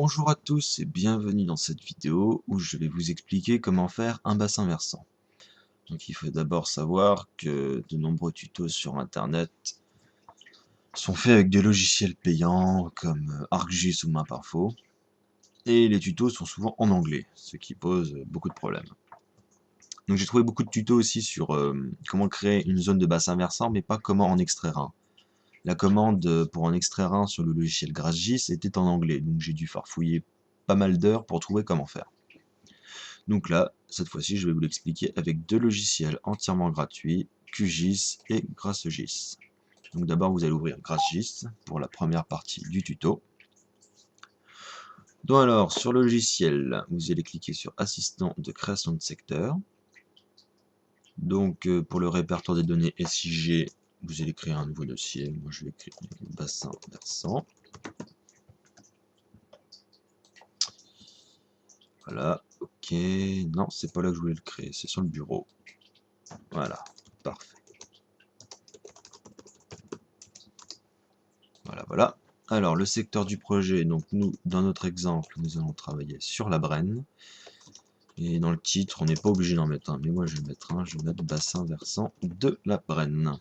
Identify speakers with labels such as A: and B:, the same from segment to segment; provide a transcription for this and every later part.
A: Bonjour à tous et bienvenue dans cette vidéo où je vais vous expliquer comment faire un bassin versant. Donc il faut d'abord savoir que de nombreux tutos sur internet sont faits avec des logiciels payants comme ArcGIS ou MapInfo, et les tutos sont souvent en anglais, ce qui pose beaucoup de problèmes. Donc j'ai trouvé beaucoup de tutos aussi sur comment créer une zone de bassin versant, mais pas comment en extraire un. La commande pour en extraire un sur le logiciel GrassGIS était en anglais, donc j'ai dû farfouiller pas mal d'heures pour trouver comment faire. Donc là, cette fois-ci, je vais vous l'expliquer avec deux logiciels entièrement gratuits, QGIS et GrassGIS. Donc d'abord, vous allez ouvrir GrassGIS pour la première partie du tuto. Donc alors, sur le logiciel, vous allez cliquer sur Assistant de création de secteur. Donc pour le répertoire des données SIG, vous allez créer un nouveau dossier. Moi, je vais créer bassin versant. Voilà, ok. Non, c'est pas là que je voulais le créer, c'est sur le bureau. Voilà, parfait. Voilà. Alors, le secteur du projet, donc nous, dans notre exemple, nous allons travailler sur la Brenne. Et dans le titre, on n'est pas obligé d'en mettre un, mais moi je vais mettre un, je vais mettre bassin versant de la Brenne.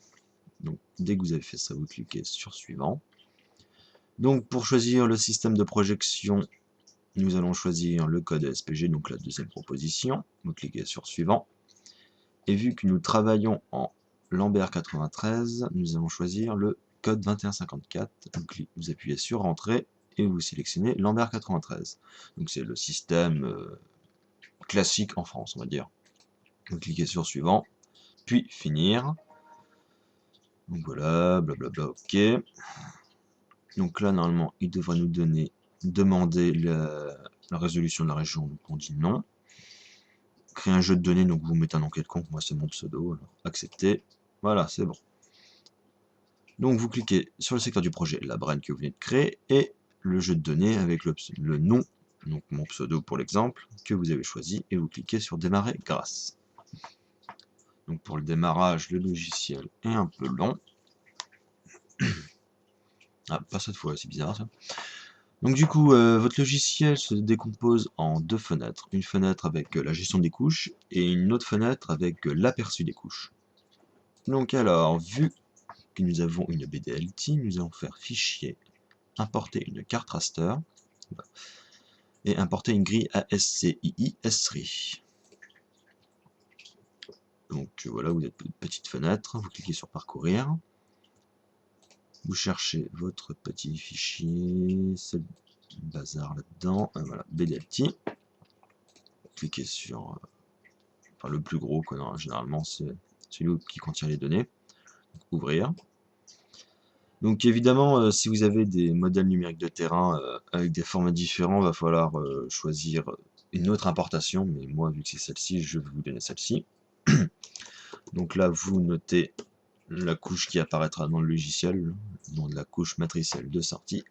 A: Donc, dès que vous avez fait ça, vous cliquez sur suivant. Donc, pour choisir le système de projection, nous allons choisir le code SPG, donc la deuxième proposition. Vous cliquez sur suivant. Et vu que nous travaillons en Lambert 93, nous allons choisir le code 2154. Donc vous appuyez sur Entrée et vous sélectionnez Lambert 93. Donc c'est le système classique en France, on va dire. Vous cliquez sur Suivant, puis Finir. Donc voilà, blablabla, ok. Donc là, normalement, il devrait nous demander la résolution de la région, donc on dit non. Créer un jeu de données, donc vous mettez un nom quelconque, moi c'est mon pseudo, alors accepter. Voilà, c'est bon. Donc vous cliquez sur le secteur du projet, la Brenne que vous venez de créer, et le jeu de données avec le nom, donc mon pseudo pour l'exemple, que vous avez choisi, et vous cliquez sur démarrer grâce. Donc pour le démarrage, le logiciel est un peu long. Ah, pas cette fois, c'est bizarre ça. Donc du coup, votre logiciel se décompose en deux fenêtres. Une fenêtre avec la gestion des couches, et une autre fenêtre avec l'aperçu des couches. Donc alors, vu que nous avons une BDLT, nous allons faire Fichier, importer une carte raster, et importer une grille ASCII S3. Donc voilà, vous êtes une petite fenêtre, vous cliquez sur parcourir, vous cherchez votre petit fichier, c'est le bazar là-dedans, voilà, BDLT, cliquez sur enfin, le plus gros, quoi, généralement c'est celui qui contient les données, donc, ouvrir. Donc évidemment, si vous avez des modèles numériques de terrain avec des formats différents, il va falloir choisir une autre importation, mais moi vu que c'est celle-ci, je vais vous donner celle-ci. Donc là, vous notez la couche qui apparaîtra dans le logiciel, le nom de la couche matricielle de sortie.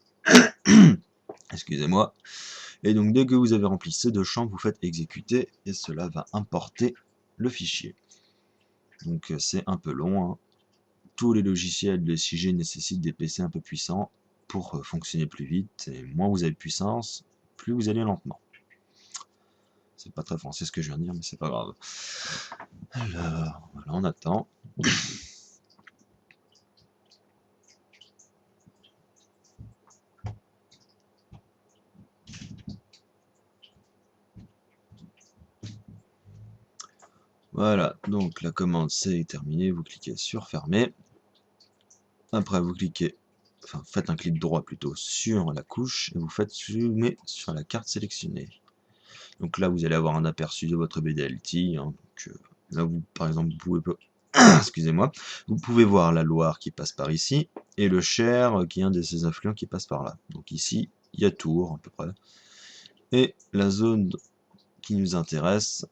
A: Excusez-moi. Et donc dès que vous avez rempli ces deux champs, vous faites exécuter et cela va importer le fichier. Donc c'est un peu long, hein. Tous les logiciels de SIG nécessitent des PC un peu puissants pour fonctionner plus vite, et moins vous avez de puissance, plus vous allez lentement. C'est pas très français ce que je viens de dire, mais c'est pas grave. Alors, voilà, on attend. Voilà, donc la commande c'est terminé, vous cliquez sur fermer. Après vous cliquez, enfin faites un clic droit plutôt sur la couche et vous faites zoomer sur la carte sélectionnée. Donc là vous allez avoir un aperçu de votre BDLT. Hein, donc, là vous par exemple vous pouvez excusez-moi, vous pouvez voir la Loire qui passe par ici et le Cher qui est un de ses affluents qui passe par là. Donc ici il y a Tours à peu près. Et la zone qui nous intéresse,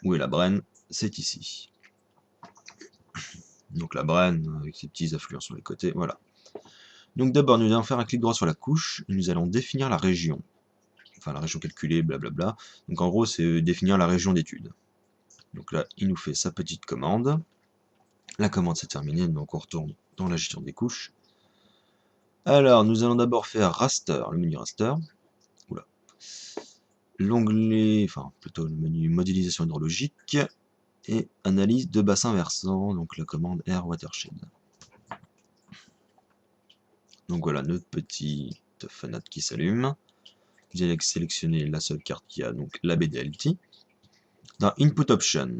A: où est la Brenne, c'est ici. Donc la Brenne avec ses petits affluents sur les côtés, voilà. Donc d'abord nous allons faire un clic droit sur la couche, et nous allons définir la région. Enfin la région calculée, blablabla. Donc en gros c'est définir la région d'étude. Donc là il nous fait sa petite commande. La commande s'est terminée, donc on retourne dans la gestion des couches. Alors nous allons d'abord faire raster, le menu raster. Oula, l'onglet, enfin plutôt le menu modélisation hydrologique et analyse de bassin versant, donc la commande Air Watershed. Donc voilà notre petite fenêtre qui s'allume. Vous allez sélectionner la seule carte qui a, donc la BDLT. Dans Input Option,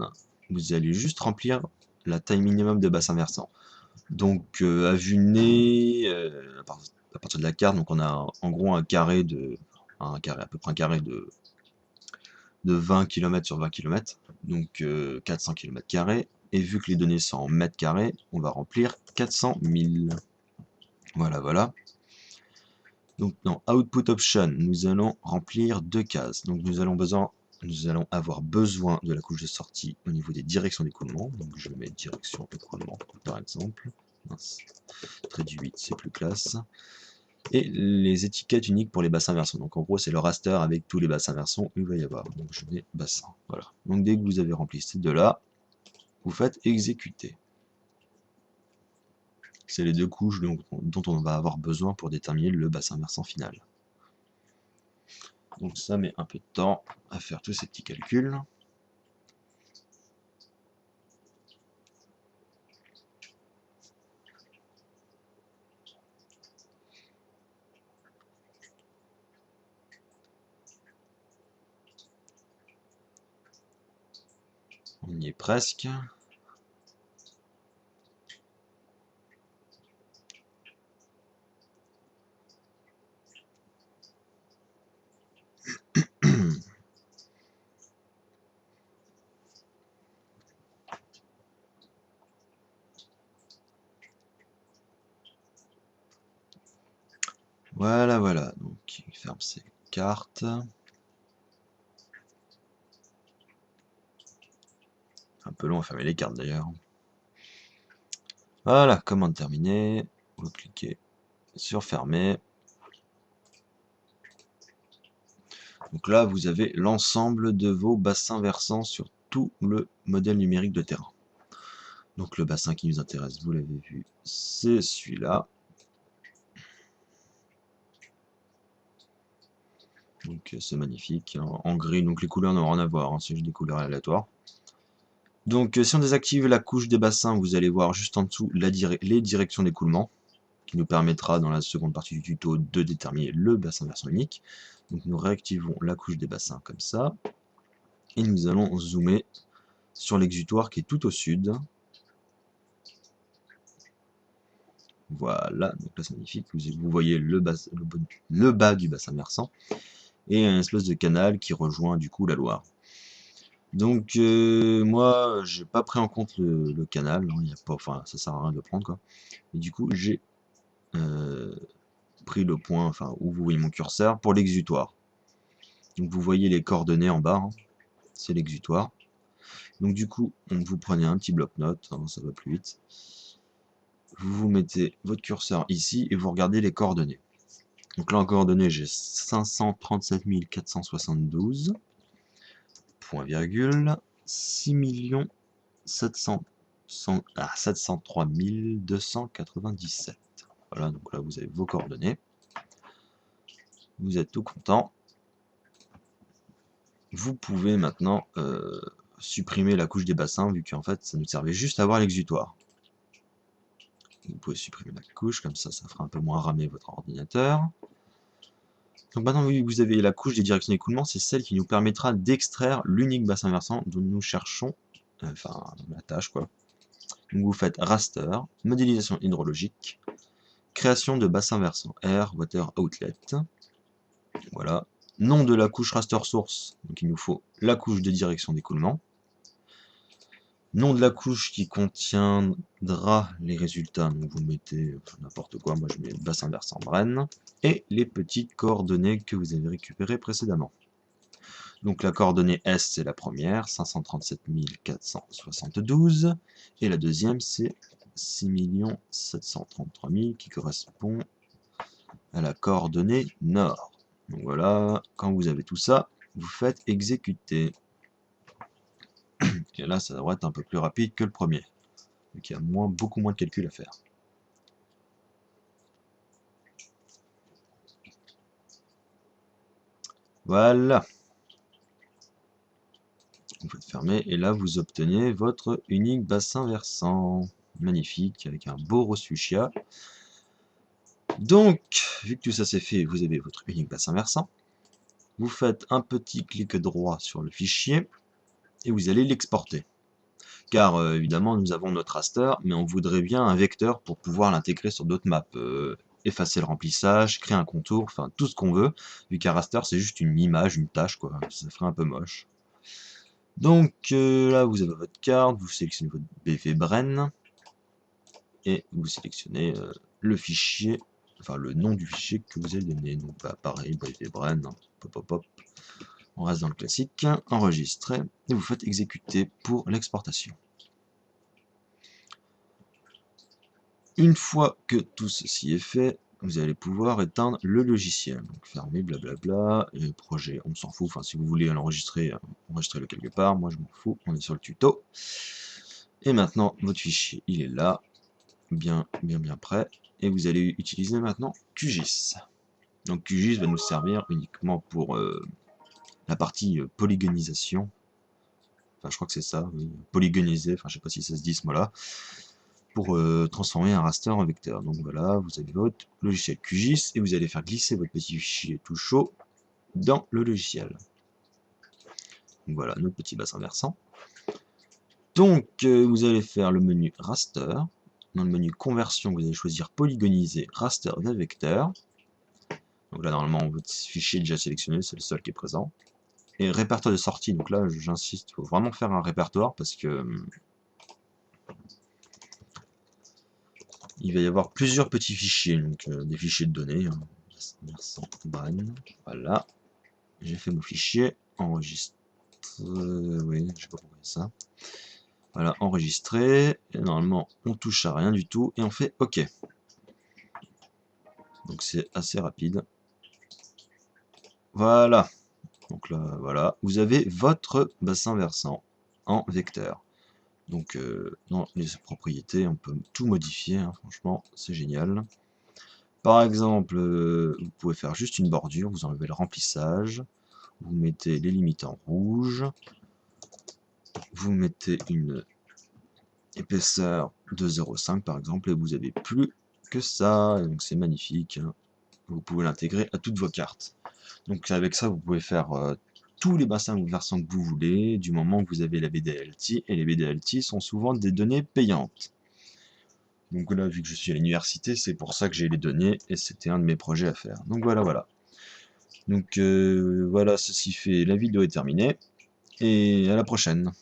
A: vous allez juste remplir la taille minimum de bassin versant. Donc à vue nez, à partir de la carte, donc on a en gros un carré de à peu près un carré de 20 km sur 20 km, donc 400 km². Et vu que les données sont en mètres carrés, on va remplir 400 000. Voilà, voilà. Donc dans Output Option, nous allons remplir deux cases. Donc nous allons avoir besoin de la couche de sortie au niveau des directions d'écoulement. Donc je mets direction d'écoulement par exemple. Mince. Trait du 8, c'est plus classe. Et les étiquettes uniques pour les bassins versants. Donc en gros c'est le raster avec tous les bassins versants où il va y avoir. Donc je mets bassin. Voilà. Donc dès que vous avez rempli ces deux-là, vous faites exécuter. C'est les deux couches dont on va avoir besoin pour déterminer le bassin versant final. Donc ça met un peu de temps à faire tous ces petits calculs. On y est presque. Voilà, voilà. Donc il ferme ses cartes. Un peu long à fermer les cartes d'ailleurs. Voilà, commande terminée. Vous cliquez sur fermer. Donc là, vous avez l'ensemble de vos bassins versants sur tout le modèle numérique de terrain. Donc le bassin qui nous intéresse, vous l'avez vu, c'est celui-là. Donc c'est magnifique, en gris, donc les couleurs n'ont rien à voir, hein, c'est juste des couleurs aléatoires. Donc si on désactive la couche des bassins, vous allez voir juste en dessous les directions d'écoulement, qui nous permettra dans la seconde partie du tuto de déterminer le bassin versant unique. Donc nous réactivons la couche des bassins comme ça, et nous allons zoomer sur l'exutoire qui est tout au sud. Voilà, donc là c'est magnifique, vous voyez le bas du bassin versant, et un espèce de canal qui rejoint du coup la Loire. Donc moi j'ai pas pris en compte le canal, hein, y a pas, enfin ça sert à rien de le prendre quoi. Et du coup j'ai pris le point, enfin où vous voyez mon curseur, pour l'exutoire. Donc vous voyez les coordonnées en bas, hein, c'est l'exutoire. Donc du coup vous prenez un petit bloc-notes, hein, ça va plus vite. Vous mettez votre curseur ici et vous regardez les coordonnées. Donc là en coordonnées j'ai 537 472, point virgule, 6 703 297. Voilà, donc là vous avez vos coordonnées. Vous êtes tout content. Vous pouvez maintenant supprimer la couche des bassins, vu qu'en fait ça nous servait juste à voir l'exutoire. Vous pouvez supprimer la couche, comme ça ça fera un peu moins ramer votre ordinateur. Donc maintenant vous avez la couche des directions d'écoulement, c'est celle qui nous permettra d'extraire l'unique bassin versant dont nous cherchons, enfin la tâche quoi. Donc vous faites raster, modélisation hydrologique, création de bassin versant Air Water Outlet. Voilà. Nom de la couche raster source, donc il nous faut la couche de direction d'écoulement. Nom de la couche qui contiendra les résultats, donc vous mettez n'importe quoi, moi je mets bassin versant Brenne, et les petites coordonnées que vous avez récupérées précédemment. Donc la coordonnée S c'est la première, 537 472, et la deuxième c'est 6 733 000 qui correspond à la coordonnée nord. Donc voilà, quand vous avez tout ça, vous faites exécuter. Et là ça devrait être un peu plus rapide que le premier. Donc il y a beaucoup moins de calculs à faire. Voilà. Vous faites fermer et là vous obtenez votre unique bassin versant. Magnifique, avec un beau rose fuchsia. Donc, vu que tout ça c'est fait, vous avez votre unique bassin versant. Vous faites un petit clic droit sur le fichier et vous allez l'exporter. Car évidemment nous avons notre raster, mais on voudrait bien un vecteur pour pouvoir l'intégrer sur d'autres maps. Effacer le remplissage, créer un contour, enfin tout ce qu'on veut, vu qu'un raster c'est juste une image, une tâche quoi, ça ferait un peu moche. Donc là vous avez votre carte, vous sélectionnez votre BV Bren, et vous sélectionnez le fichier, enfin le nom du fichier que vous avez donné. Donc bah, pareil, BV Bren, pop hop hop, on reste dans le classique, enregistrer, et vous faites exécuter pour l'exportation. Une fois que tout ceci est fait, vous allez pouvoir éteindre le logiciel. Donc fermer, blablabla, et le projet, on s'en fout. Enfin, si vous voulez l'enregistrer, enregistrez-le quelque part. Moi, je m'en fous. On est sur le tuto. Et maintenant, votre fichier, il est là, bien prêt. Et vous allez utiliser maintenant QGIS. Donc QGIS va nous servir uniquement pour la partie polygonisation. Enfin, je crois que c'est ça, oui. Polygoniser. Enfin, je sais pas si ça se dit ce mot-là. Pour transformer un raster en vecteur. Donc voilà, vous avez votre logiciel QGIS et vous allez faire glisser votre petit fichier tout chaud dans le logiciel. Donc voilà, notre petit bassin versant. Donc vous allez faire le menu raster. Dans le menu conversion, vous allez choisir polygoniser raster vers vecteur. Donc là, normalement, votre fichier est déjà sélectionné, c'est le seul qui est présent. Et répertoire de sortie, donc là, j'insiste, il faut vraiment faire un répertoire parce que il va y avoir plusieurs petits fichiers, donc des fichiers de données. Hein. Voilà, j'ai fait mon fichier, enregistre. Oui, je sais pas pourquoi ça. Voilà, enregistré. Et normalement, on touche à rien du tout et on fait OK. Donc c'est assez rapide. Voilà. Donc là, voilà, vous avez votre bassin versant en vecteur. Donc dans les propriétés, on peut tout modifier, hein, franchement, c'est génial. Par exemple, vous pouvez faire juste une bordure, vous enlevez le remplissage, vous mettez les limites en rouge, vous mettez une épaisseur de 0,5 par exemple, et vous avez plus que ça, donc c'est magnifique. Hein. Vous pouvez l'intégrer à toutes vos cartes. Donc avec ça, vous pouvez faire tous les bassins versants que vous voulez, du moment que vous avez la BDLT, et les BDLT sont souvent des données payantes. Donc là, vu que je suis à l'université, c'est pour ça que j'ai les données, et c'était un de mes projets à faire. Donc voilà, voilà. Donc voilà, ceci fait, la vidéo est terminée, et à la prochaine.